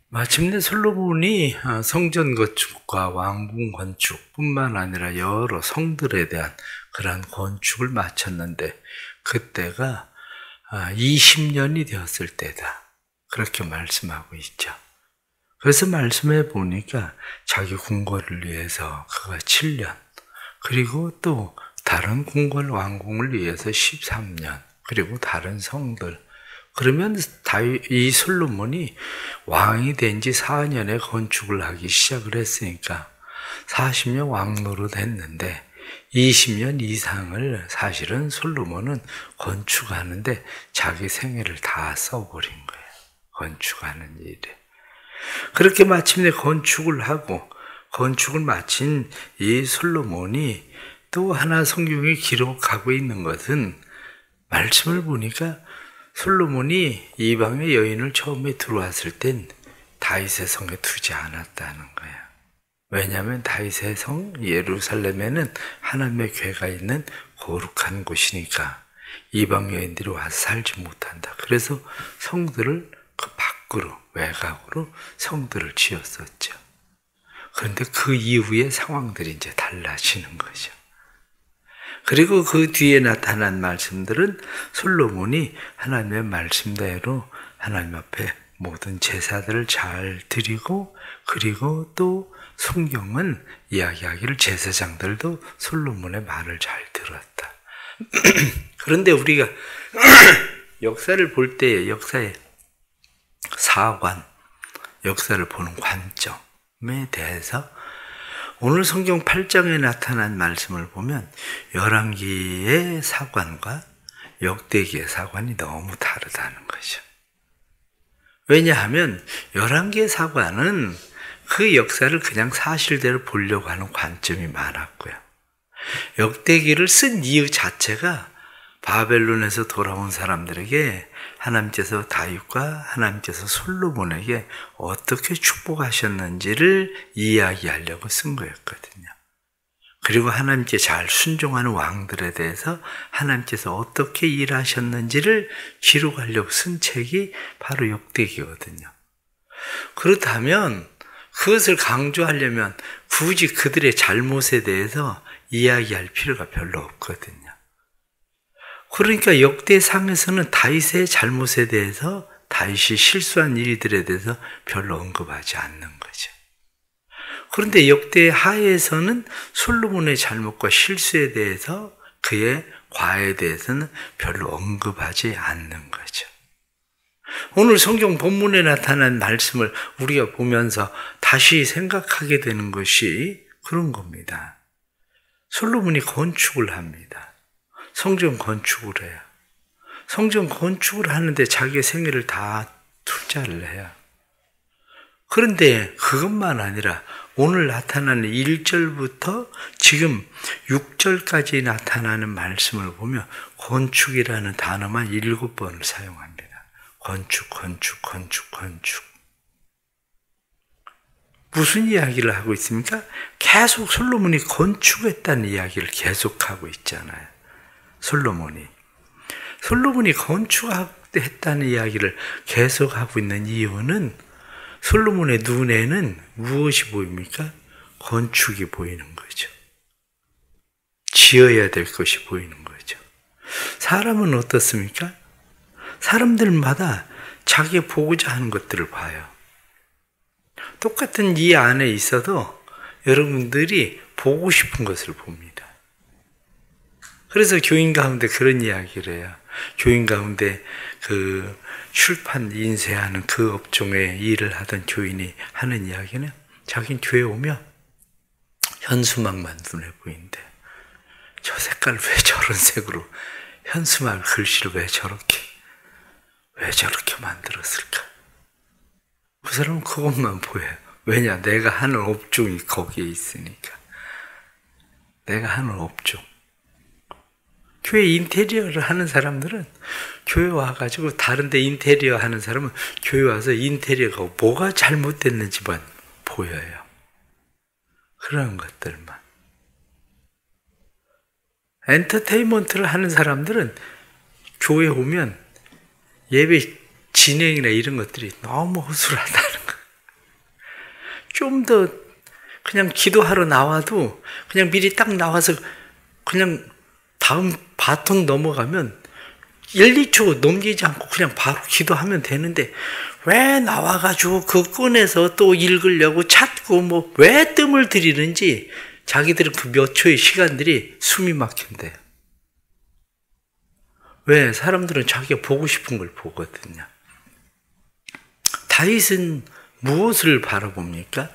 마침내 솔로몬이 성전 건축과 왕궁 건축뿐만 아니라 여러 성들에 대한 그러한 건축을 마쳤는데 그때가 20년이 되었을 때다. 그렇게 말씀하고 있죠. 그래서 말씀해 보니까 자기 궁궐을 위해서 그가 7년, 그리고 또 다른 궁궐 왕궁을 위해서 13년, 그리고 다른 성들. 그러면 이 솔로몬이 왕이 된 지 4년에 건축을 하기 시작을 했으니까 40년 왕노릇 했는데 20년 이상을 사실은 솔로몬은 건축하는데 자기 생애를 다 써버린 거예요. 건축하는 일에. 그렇게 마침내 건축을 하고 건축을 마친 이 솔로몬이 또 하나 성경에 기록하고 있는 것은 말씀을 보니까 솔로몬이 이방의 여인을 처음에 들어왔을 땐 다윗의 성에 두지 않았다는 거야. 왜냐하면 다윗의 성 예루살렘에는 하나님의 궤가 있는 거룩한 곳이니까 이방 여인들이 와서 살지 못한다. 그래서 성들을 그 밖으로 외곽으로 성들을 지었었죠. 그런데 그 이후의 상황들이 이제 달라지는 거죠. 그리고 그 뒤에 나타난 말씀들은 솔로몬이 하나님의 말씀대로 하나님 앞에 모든 제사들을 잘 드리고, 그리고 또 성경은 이야기하기를 제사장들도 솔로몬의 말을 잘 들었다. 그런데 우리가 역사를 볼 때에 역사의 사관, 역사를 보는 관점에 대해서 오늘 성경 8장에 나타난 말씀을 보면 열왕기의 사관과 역대기의 사관이 너무 다르다는 거죠. 왜냐하면 열왕기의 사관은 그 역사를 그냥 사실대로 보려고 하는 관점이 많았고요. 역대기를 쓴 이유 자체가 바벨론에서 돌아온 사람들에게 하나님께서 다윗과 하나님께서 솔로몬에게 어떻게 축복하셨는지를 이야기하려고 쓴 거였거든요. 그리고 하나님께 잘 순종하는 왕들에 대해서 하나님께서 어떻게 일하셨는지를 기록하려고 쓴 책이 바로 역대기거든요. 그렇다면 그것을 강조하려면 굳이 그들의 잘못에 대해서 이야기할 필요가 별로 없거든요. 그러니까 역대상에서는 다윗의 잘못에 대해서, 다윗이 실수한 일들에 대해서 별로 언급하지 않는 거죠. 그런데 역대 하에서는 솔로몬의 잘못과 실수에 대해서, 그의 과에 대해서는 별로 언급하지 않는 거죠. 오늘 성경 본문에 나타난 말씀을 우리가 보면서 다시 생각하게 되는 것이 그런 겁니다. 솔로몬이 건축을 합니다. 성전 건축을 해요. 성전 건축을 하는데 자기의 생애를 다 투자를 해요. 그런데 그것만 아니라 오늘 나타나는 1절부터 지금 6절까지 나타나는 말씀을 보면 건축이라는 단어만 7번을 사용합니다. 건축, 건축, 건축, 건축. 무슨 이야기를 하고 있습니까? 계속 솔로몬이 건축했다는 이야기를 계속하고 있잖아요. 솔로몬이 건축했다는 이야기를 계속하고 있는 이유는 솔로몬의 눈에는 무엇이 보입니까? 건축이 보이는 거죠. 지어야 될 것이 보이는 거죠. 사람은 어떻습니까? 사람들마다 자기 보고자 하는 것들을 봐요. 똑같은 이 안에 있어도 여러분들이 보고 싶은 것을 봅니다. 그래서 교인 가운데 그런 이야기를 해요. 교인 가운데 그 출판 인쇄하는 그 업종에 일을 하던 교인이 하는 이야기는 자기는 교회 오면 현수막만 눈에 보이는데 저 색깔 왜 저런 색으로 현수막 글씨를 왜 저렇게 만들었을까? 그 사람은 그것만 보여요. 왜냐? 내가 하는 업종이 거기에 있으니까. 내가 하는 업종. 교회 인테리어를 하는 사람들은 교회 와가지고 다른 데 인테리어 하는 사람은 교회 와서 인테리어가 뭐가 잘못됐는지만 보여요. 그런 것들만. 엔터테인먼트를 하는 사람들은 교회 오면 예배 진행이나 이런 것들이 너무 허술하다는 거예요. 좀 더 그냥 기도하러 나와도 그냥 미리 딱 나와서 그냥 다음 바톤 넘어가면 1, 2초 넘기지 않고 그냥 바로 기도하면 되는데 왜 나와가지고 그거 꺼내서 또 읽으려고 찾고 뭐 왜 뜸을 들이는지 자기들은 그 몇 초의 시간들이 숨이 막힌대요. 왜? 사람들은 자기가 보고 싶은 걸 보거든요. 다윗은 무엇을 바라봅니까?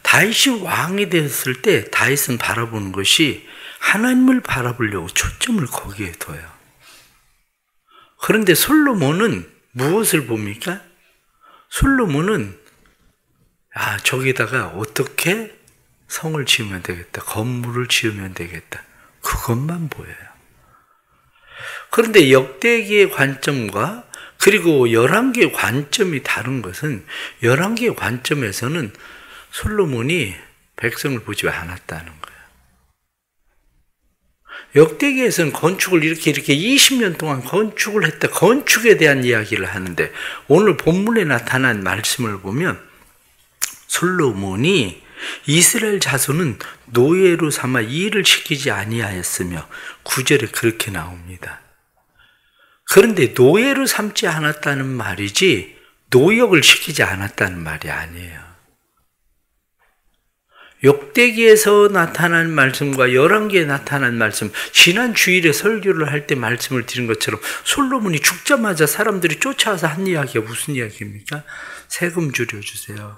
다윗이 왕이 되었을 때 다윗은 바라보는 것이 하나님을 바라보려고 초점을 거기에 둬요. 그런데 솔로몬은 무엇을 봅니까? 솔로몬은 저기다가 어떻게 성을 지으면 되겠다, 건물을 지으면 되겠다, 그것만 보여요. 그런데 역대기의 관점과 그리고 열왕기의 관점이 다른 것은 열왕기의 관점에서는 솔로몬이 백성을 보지 않았다는 거예요. 역대기에서는 건축을 이렇게 20년 동안 건축을 했다, 건축에 대한 이야기를 하는데 오늘 본문에 나타난 말씀을 보면 솔로몬이 이스라엘 자손은 노예로 삼아 일을 시키지 아니하였으며 9절에 그렇게 나옵니다. 그런데 노예로 삼지 않았다는 말이지 노역을 시키지 않았다는 말이 아니에요. 역대기에서 나타난 말씀과 열왕기에 나타난 말씀, 지난 주일에 설교를 할 때 말씀을 드린 것처럼 솔로몬이 죽자마자 사람들이 쫓아와서 한 이야기가 무슨 이야기입니까? 세금 줄여주세요.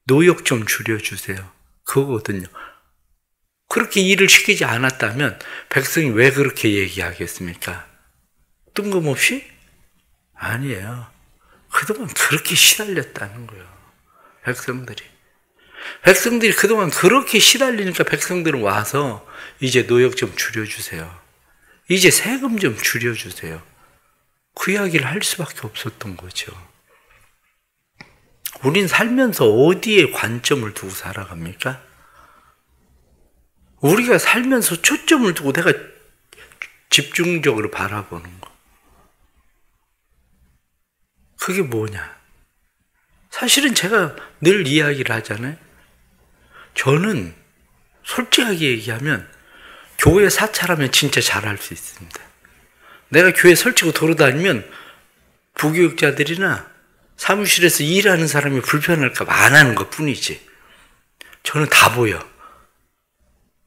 노역 좀 줄여주세요. 그거거든요. 그렇게 일을 시키지 않았다면 백성이 왜 그렇게 얘기하겠습니까? 뜬금없이? 아니에요. 그동안 그렇게 시달렸다는 거예요. 백성들이 그동안 그렇게 시달리니까 백성들은 와서 이제 노역 좀 줄여주세요. 이제 세금 좀 줄여주세요. 그 이야기를 할 수밖에 없었던 거죠. 우린 살면서 어디에 관점을 두고 살아갑니까? 우리가 살면서 초점을 두고 내가 집중적으로 바라보는 거. 그게 뭐냐? 사실은 제가 늘 이야기를 하잖아요. 저는 솔직하게 얘기하면 교회 사찰하면 진짜 잘할 수 있습니다. 내가 교회 설치고 돌아다니면 부교육자들이나 사무실에서 일하는 사람이 불편할까 봐 안 하는 것 뿐이지. 저는 다 보여.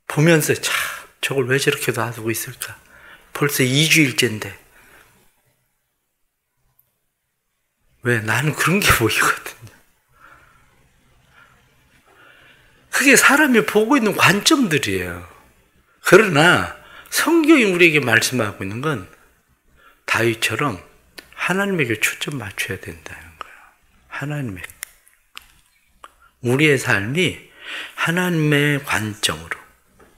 보면서 저걸 왜 저렇게 놔두고 있을까? 벌써 2주일째인데. 왜? 나는 그런 게 보이거든요. 그게 사람이 보고 있는 관점들이에요. 그러나 성경이 우리에게 말씀하고 있는 건 다윗처럼 하나님에게 초점 맞춰야 된다는 거예요. 하나님에게. 우리의 삶이 하나님의 관점으로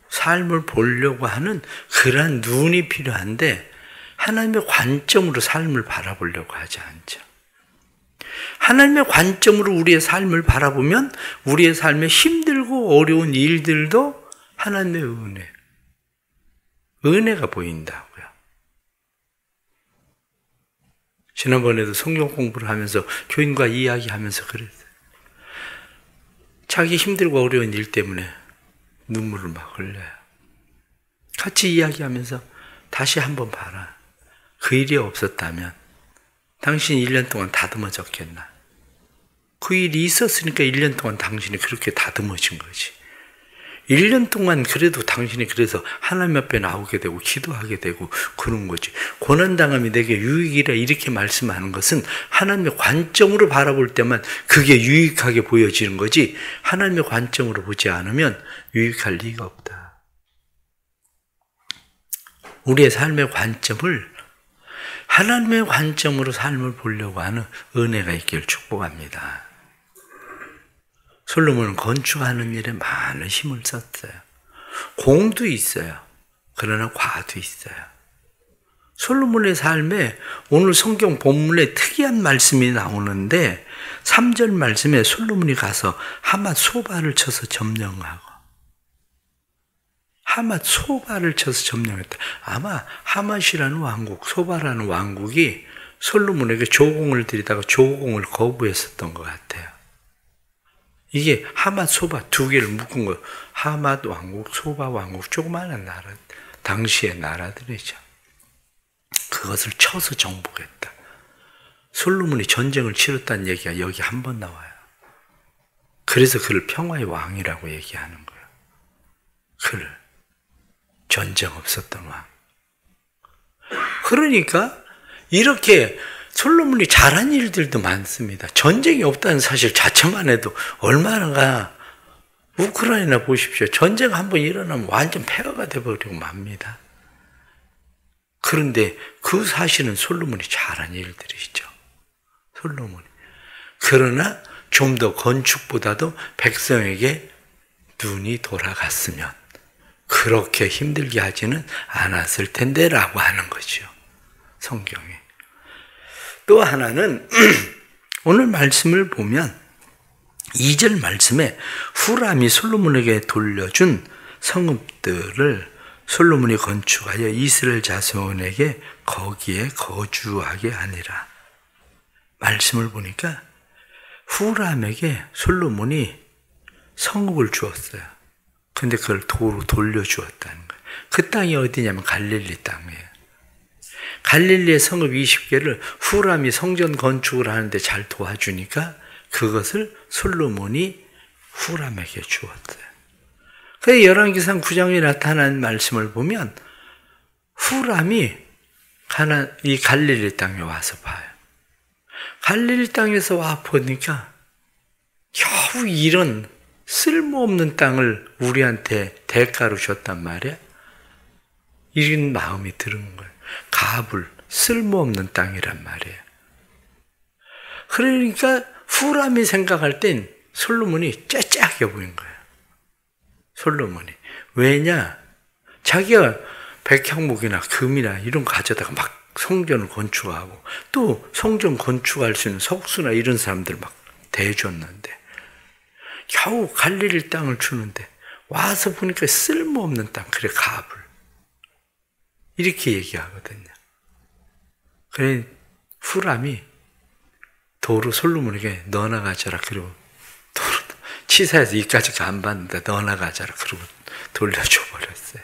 삶을 보려고 하는 그러한 눈이 필요한데 하나님의 관점으로 삶을 바라보려고 하지 않죠. 하나님의 관점으로 우리의 삶을 바라보면 우리의 삶에 힘들고 어려운 일들도 하나님의 은혜가 보인다고요. 지난번에도 성경 공부를 하면서 교인과 이야기하면서 그랬어요. 자기 힘들고 어려운 일 때문에 눈물을 막 흘려요. 같이 이야기하면서 다시 한번 봐라. 그 일이 없었다면 당신이 1년 동안 다듬어졌겠나? 그 일이 있었으니까 1년 동안 당신이 그렇게 다듬어진 거지. 1년 동안 그래도 당신이 그래서 하나님 앞에 나오게 되고 기도하게 되고 그런 거지. 고난당함이 내게 유익이라 이렇게 말씀하는 것은 하나님의 관점으로 바라볼 때만 그게 유익하게 보여지는 거지 하나님의 관점으로 보지 않으면 유익할 리가 없다. 우리의 삶의 관점을 하나님의 관점으로 삶을 보려고 하는 은혜가 있기를 축복합니다. 솔로몬은 건축하는 일에 많은 힘을 썼어요. 공도 있어요. 그러나 과도 있어요. 솔로몬의 삶에 오늘 성경 본문에 특이한 말씀이 나오는데 3절 말씀에 솔로몬이 가서 하맛 소바를 쳐서 점령하고 하맛 소바를 쳐서 점령했다. 아마 하맛이라는 왕국, 소바라는 왕국이 솔로몬에게 조공을 드리다가 조공을 거부했었던 것 같아요. 이게 하맛 소바 두 개를 묶은 거. 하맛 왕국, 소바 왕국, 조그마한 나라, 당시의 나라들이죠. 그것을 쳐서 정복했다. 솔로몬이 전쟁을 치렀다는 얘기가 여기 한 번 나와요. 그래서 그를 평화의 왕이라고 얘기하는 거예요. 그를 전쟁 없었던 왕. 그러니까 이렇게 솔로몬이 잘한 일들도 많습니다. 전쟁이 없다는 사실 자체만 해도 얼마나. 우크라이나 보십시오. 전쟁 한번 일어나면 완전 폐허가 돼버리고 맙니다. 그런데 그 사실은 솔로몬이 잘한 일들이죠. 솔로몬이. 그러나 좀 더 건축보다도 백성에게 눈이 돌아갔으면 그렇게 힘들게 하지는 않았을 텐데 라고 하는 거죠. 성경에. 또 하나는 오늘 말씀을 보면 2절 말씀에 후람이 솔로몬에게 돌려준 성읍들을 솔로몬이 건축하여 이스라엘 자손에게 거기에 거주하게 하니라. 말씀을 보니까 후람에게 솔로몬이 성읍을 주었어요. 근데 그걸 도로 돌려주었다는 거예요. 그 땅이 어디냐면 갈릴리 땅이에요. 갈릴리의 성읍 20개를 후람이 성전 건축을 하는데 잘 도와주니까 그것을 솔로몬이 후람에게 주었어요. 그래서 열왕기상 9장에 나타난 말씀을 보면 후람이 이 갈릴리 땅에 와서 봐요. 갈릴리 땅에서 와 보니까 겨우 이런 쓸모없는 땅을 우리한테 대가로 줬단 말이야. 이런 마음이 드는 거예요. 가불, 쓸모없는 땅이란 말이에요. 그러니까 후람이 생각할 땐 솔로몬이 째째하게 보인 거예요. 솔로몬이. 왜냐? 자기가 백향목이나 금이나 이런 거 가져다가 막 성전을 건축하고 또 성전 건축할 수 있는 석수나 이런 사람들 막 대줬는데 겨우 갈릴리 땅을 주는데 와서 보니까 쓸모없는 땅, 그래 가불. 이렇게 얘기하거든요. 그래 후람이 도로 솔로몬에게 너나 가져라. 그리고 도로 치사해서 이까지 안 받는데 너나 가져라. 그리고 돌려줘 버렸어요.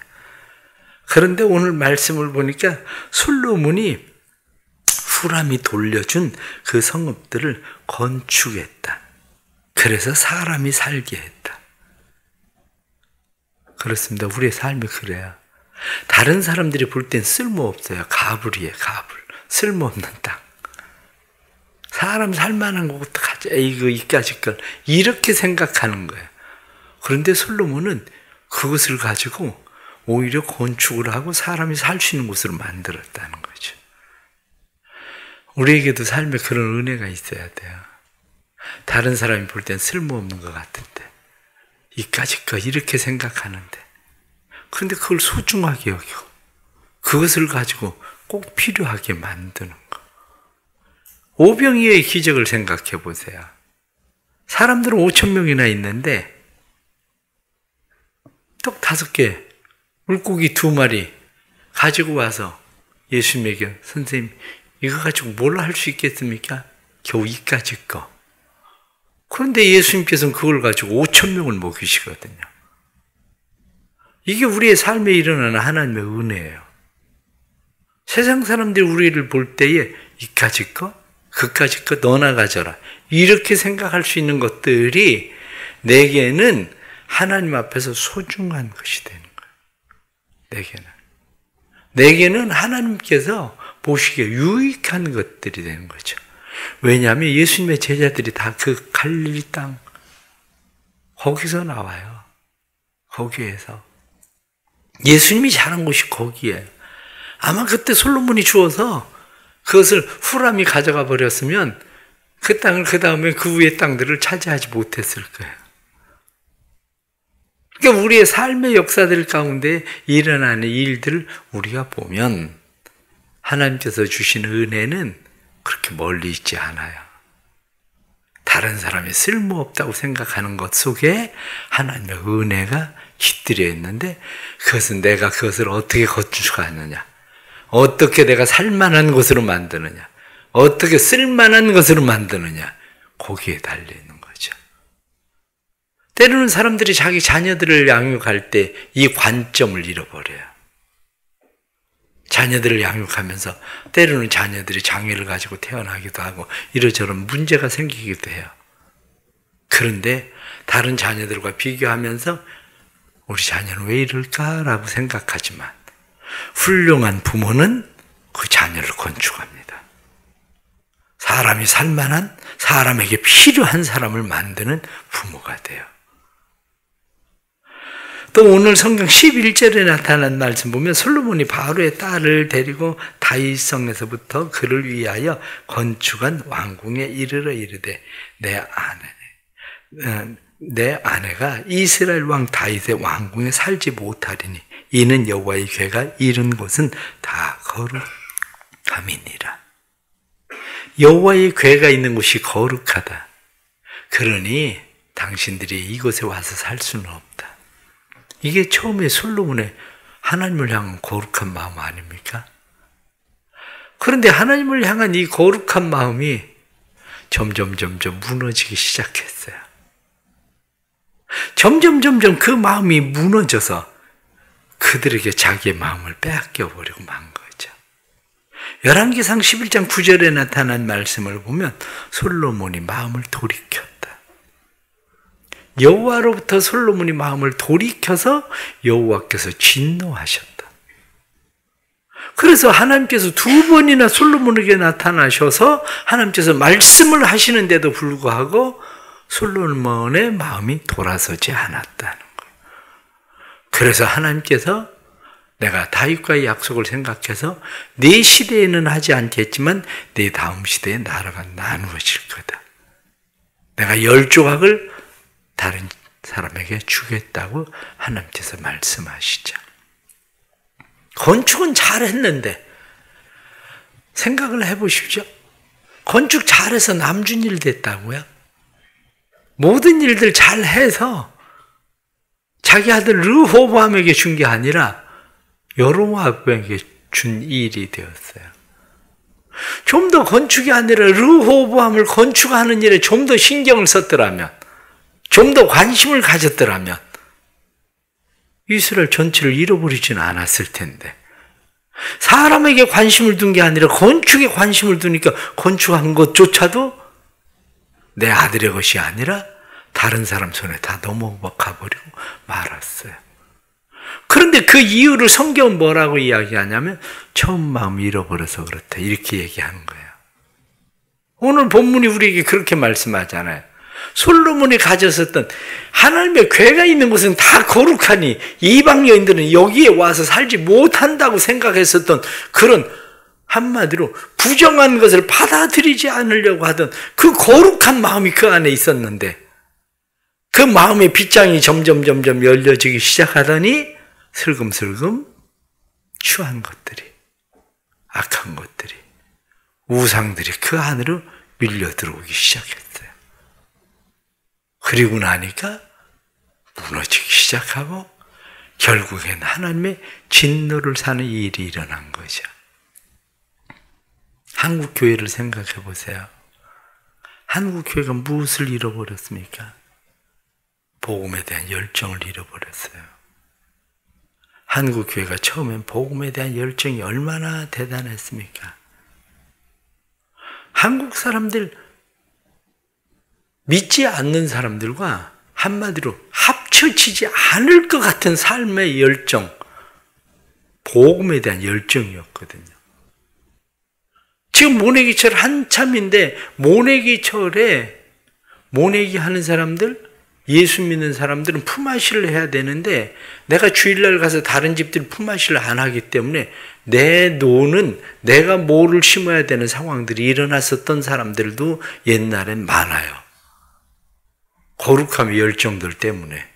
그런데 오늘 말씀을 보니까 솔로몬이 후람이 돌려준 그 성읍들을 건축했다. 그래서 사람이 살게 했다. 그렇습니다. 우리의 삶이 그래요. 다른 사람들이 볼 땐 쓸모없어요. 가불이에요. 가불. 쓸모없는 땅. 사람 살만한 거 어떡하지? 이거 이까짓 걸. 이렇게 생각하는 거예요. 그런데 솔로몬은 그것을 가지고 오히려 건축을 하고 사람이 살 수 있는 곳으로 만들었다는 거죠. 우리에게도 삶에 그런 은혜가 있어야 돼요. 다른 사람이 볼 땐 쓸모없는 것 같은데 이까짓 거 이렇게 생각하는데 그런데 그걸 소중하게 여기고 그것을 가지고 꼭 필요하게 만드는 거. 오병이어의 기적을 생각해 보세요. 사람들은 5,000명이나 있는데 떡 5개, 물고기 2마리 가지고 와서 예수님에게 선생님 이거 가지고 뭘 할 수 있겠습니까? 겨우 이까짓 거. 그런데 예수님께서는 그걸 가지고 5,000명을 먹이시거든요. 이게 우리의 삶에 일어나는 하나님의 은혜예요. 세상 사람들이 우리를 볼 때에 이까짓 거, 그까짓 거 너나 가져라. 이렇게 생각할 수 있는 것들이 내게는 하나님 앞에서 소중한 것이 되는 거예요. 내게는 하나님께서 보시기에 유익한 것들이 되는 거죠. 왜냐하면 예수님의 제자들이 다 그 갈릴리 땅 거기서 나와요. 거기에서 예수님이 자란 곳이 거기에. 아마 그때 솔로몬이 주어서 그것을 후람이 가져가 버렸으면 그 땅을 그 다음에 그 위의 땅들을 차지하지 못했을 거예요. 그러니까 우리의 삶의 역사들 가운데 일어나는 일들을 우리가 보면 하나님께서 주시는 은혜는 그렇게 멀리 있지 않아요. 다른 사람이 쓸모없다고 생각하는 것 속에 하나님의 은혜가 깃들여 있는데 그것은 내가 그것을 어떻게 건축하느냐, 어떻게 내가 살만한 것으로 만드느냐, 어떻게 쓸만한 것으로 만드느냐, 거기에 달려있는 거죠. 때로는 사람들이 자기 자녀들을 양육할 때 이 관점을 잃어버려요. 자녀들을 양육하면서 때로는 자녀들이 장애를 가지고 태어나기도 하고 이러저런 문제가 생기기도 해요. 그런데 다른 자녀들과 비교하면서 우리 자녀는 왜 이럴까라고 생각하지만 훌륭한 부모는 그 자녀를 건축합니다. 사람이 살만한, 사람에게 필요한 사람을 만드는 부모가 돼요. 또 오늘 성경 11절에 나타난 말씀 보면 솔로몬이 바로의 딸을 데리고 다윗성에서부터 그를 위하여 건축한 왕궁에 이르러 이르되 내 아내가 이스라엘 왕 다윗의 왕궁에 살지 못하리니 이는 여호와의 궤가 이른 곳은 다 거룩함이니라. 여호와의 궤가 있는 곳이 거룩하다. 그러니 당신들이 이곳에 와서 살 수는 없다. 이게 처음에 솔로몬의 하나님을 향한 거룩한 마음 아닙니까? 그런데 하나님을 향한 이 거룩한 마음이 점점 무너지기 시작했어요. 점점 그 마음이 무너져서 그들에게 자기의 마음을 빼앗겨 버리고 만 거죠. 열왕기상 11장 9절에 나타난 말씀을 보면 솔로몬이 마음을 돌이켰다. 여호와로부터 솔로몬이 마음을 돌이켜서 여호와께서 진노하셨다. 그래서 하나님께서 두 번이나 솔로몬에게 나타나셔서 하나님께서 말씀을 하시는데도 불구하고 솔로몬의 마음이 돌아서지 않았다는 거예요. 그래서 하나님께서 내가 다윗과의 약속을 생각해서 네 시대에는 하지 않겠지만 네 다음 시대에 나라가 나누어질 거다. 내가 10조각을 다른 사람에게 주겠다고 하나님께서 말씀하시죠. 건축은 잘했는데 생각을 해보십시오. 건축 잘해서 남준일 됐다고요? 모든 일들 잘해서 자기 아들 르호보암에게 준 게 아니라 여로보암에게 준 일이 되었어요. 좀 더 건축이 아니라 르호보암을 건축하는 일에 좀 더 신경을 썼더라면, 좀 더 관심을 가졌더라면 이스라엘 전체를 잃어버리지는 않았을 텐데, 사람에게 관심을 둔 게 아니라 건축에 관심을 두니까 건축한 것조차도 내 아들의 것이 아니라 다른 사람 손에 다 넘어가 버리고 말았어요. 그런데 그 이유를 성경은 뭐라고 이야기하냐면 처음 마음 잃어버려서 그렇다 이렇게 얘기하는 거예요. 오늘 본문이 우리에게 그렇게 말씀하잖아요. 솔로몬이 가졌었던 하나님의 궤가 있는 곳은 다 거룩하니 이방 여인들은 여기에 와서 살지 못한다고 생각했었던 그런, 한마디로 부정한 것을 받아들이지 않으려고 하던 그 거룩한 마음이 그 안에 있었는데, 그 마음의 빗장이 점점 열려지기 시작하더니 슬금슬금 추한 것들이, 악한 것들이, 우상들이 그 안으로 밀려 들어오기 시작했어요. 그리고 나니까 무너지기 시작하고 결국엔 하나님의 진노를 사는 일이 일어난 거죠. 한국 교회를 생각해 보세요. 한국 교회가 무엇을 잃어버렸습니까? 복음에 대한 열정을 잃어버렸어요. 한국 교회가 처음엔 복음에 대한 열정이 얼마나 대단했습니까? 한국 사람들, 믿지 않는 사람들과 한마디로 합쳐지지 않을 것 같은 삶의 열정, 복음에 대한 열정이었거든요. 지금 모내기철 한참인데 모내기철에 모내기 하는 사람들, 예수 믿는 사람들은 품앗이를 해야 되는데 내가 주일날 가서 다른 집들 품앗이를 안 하기 때문에 내 노는 내가 뭐를 심어야 되는 상황들이 일어났었던 사람들도 옛날엔 많아요. 거룩함의 열정들 때문에,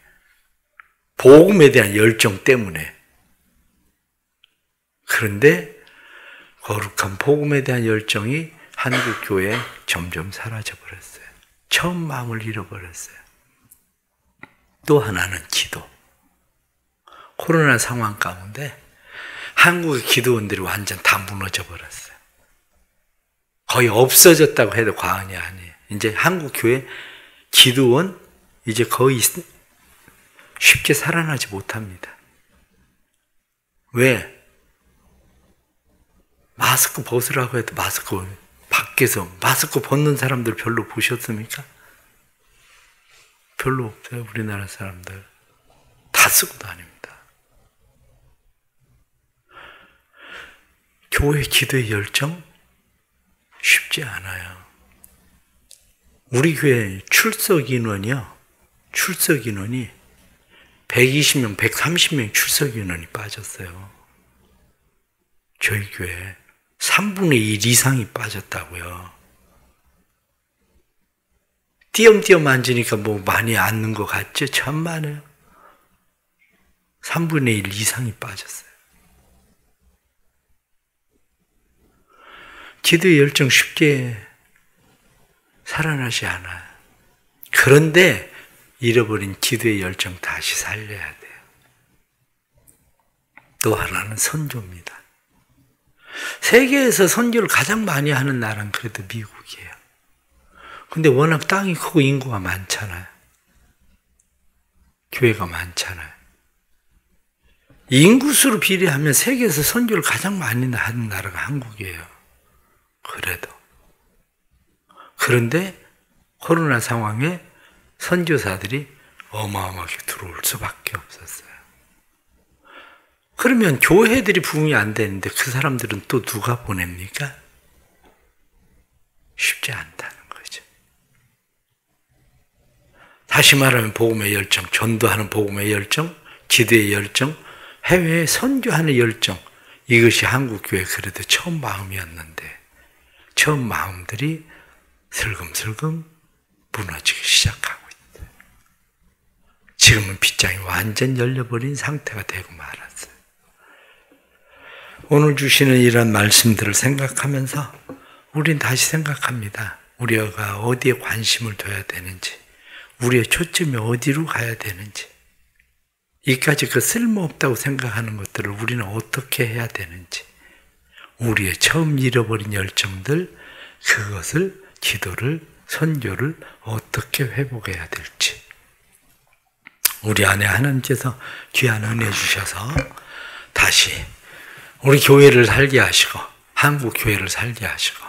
복음에 대한 열정 때문에. 그런데 거룩한 복음에 대한 열정이 한국 교회에 점점 사라져 버렸어요. 처음 마음을 잃어버렸어요. 또 하나는 기도. 코로나 상황 가운데 한국의 기도원들이 완전 다 무너져 버렸어요. 거의 없어졌다고 해도 과언이 아니에요. 이제 한국 교회 기도원 이제 거의 쉽게 살아나지 못합니다. 왜? 마스크 벗으라고 해도 밖에서 마스크 벗는 사람들 별로 보셨습니까? 별로 없어요. 우리나라 사람들 다 쓰고 다닙니다. 교회 기도의 열정 쉽지 않아요. 우리 교회 출석 인원이 120명, 130명 출석 인원이 빠졌어요. 저희 교회 3분의 1 이상이 빠졌다고요. 띄엄띄엄 앉으니까 뭐 많이 앉는 것 같죠? 천만에요. 3분의 1 이상이 빠졌어요. 기도의 열정 쉽게 살아나지 않아요. 그런데 잃어버린 기도의 열정 다시 살려야 돼요. 또 하나는 선교입니다. 세계에서 선교를 가장 많이 하는 나라는 그래도 미국이에요. 근데 워낙 땅이 크고 인구가 많잖아요. 교회가 많잖아요. 인구수로 비례하면 세계에서 선교를 가장 많이 하는 나라가 한국이에요. 그런데 코로나 상황에 선교사들이 어마어마하게 들어올 수밖에 없었어요. 그러면 교회들이 부흥이 안 되는데 그 사람들은 또 누가 보냅니까? 쉽지 않다는 거죠. 다시 말하면 복음의 열정, 전도하는 복음의 열정, 기도의 열정, 해외에 선교하는 열정, 이것이 한국교회 그래도 처음 마음이었는데 처음 마음들이 슬금슬금 무너지기 시작하고 있어요. 지금은 빗장이 완전 열려버린 상태가 되고 말았어요. 오늘 주시는 이런 말씀들을 생각하면서 우린 다시 생각합니다. 우리가 어디에 관심을 둬야 되는지, 우리의 초점이 어디로 가야 되는지, 이까지 그 쓸모없다고 생각하는 것들을 우리는 어떻게 해야 되는지, 우리의 처음 잃어버린 열정들, 그것을 기도를, 선교를 어떻게 회복해야 될지, 우리 안에 하나님께서 귀한 은혜 주셔서 다시 우리 교회를 살게 하시고 한국 교회를 살게 하시고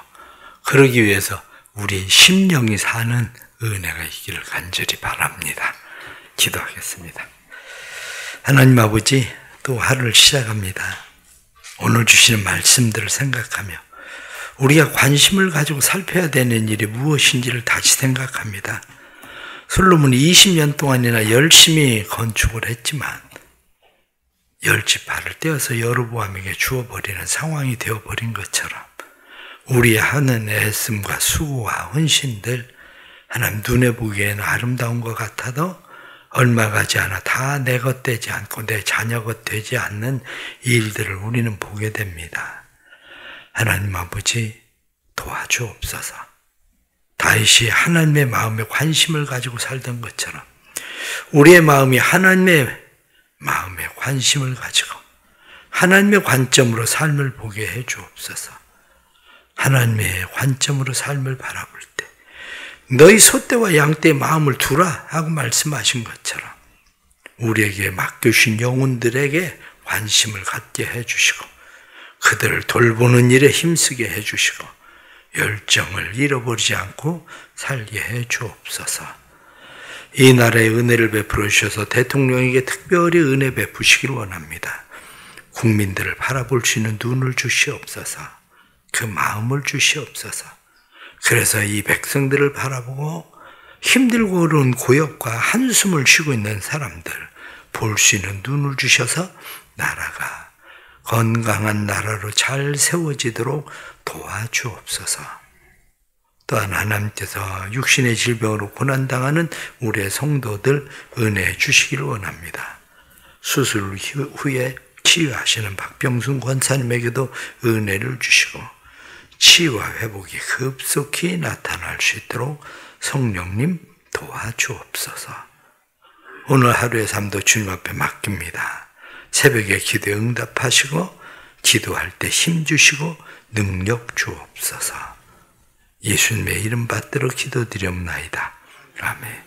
그러기 위해서 우리 심령이 사는 은혜가 있기를 간절히 바랍니다. 기도하겠습니다. 하나님 아버지, 또 하루를 시작합니다. 오늘 주시는 말씀들을 생각하며 우리가 관심을 가지고 살펴야 되는 일이 무엇인지를 다시 생각합니다. 솔로몬이 20년 동안이나 열심히 건축을 했지만 열지파를 떼어서 여로보암에게 주어버리는 상황이 되어버린 것처럼 우리의 하는 애씀과 수고와 헌신들, 하나님 눈에 보기에는 아름다운 것 같아도 얼마 가지 않아 다 내 것 되지 않고 내 자녀 것 되지 않는 일들을 우리는 보게 됩니다. 하나님 아버지, 도와주옵소서. 다윗이 하나님의 마음에 관심을 가지고 살던 것처럼 우리의 마음이 하나님의 마음에 관심을 가지고 하나님의 관점으로 삶을 보게 해 주옵소서. 하나님의 관점으로 삶을 바라볼 때 너희 소떼와 양떼의 마음을 두라 하고 말씀하신 것처럼 우리에게 맡겨주신 영혼들에게 관심을 갖게 해주시고 그들을 돌보는 일에 힘쓰게 해주시고 열정을 잃어버리지 않고 살게 해 주옵소서. 이 나라에 은혜를 베풀어 주셔서 대통령에게 특별히 은혜 베푸시길 원합니다. 국민들을 바라볼 수 있는 눈을 주시옵소서. 그 마음을 주시옵소서. 그래서 이 백성들을 바라보고 힘들고 어려운 고역과 한숨을 쉬고 있는 사람들 볼 수 있는 눈을 주셔서 나라가 건강한 나라로 잘 세워지도록 도와주옵소서. 또한 하나님께서 육신의 질병으로 고난당하는 우리의 성도들 은혜 주시기를 원합니다. 수술 후에 치유하시는 박병순 권사님에게도 은혜를 주시고 치유와 회복이 급속히 나타날 수 있도록 성령님 도와주옵소서. 오늘 하루의 삶도 주님 앞에 맡깁니다. 새벽에 기도에 응답하시고 기도할 때 힘주시고 능력 주옵소서. 예수님의 이름 받들어 기도드리옵나이다. 아멘.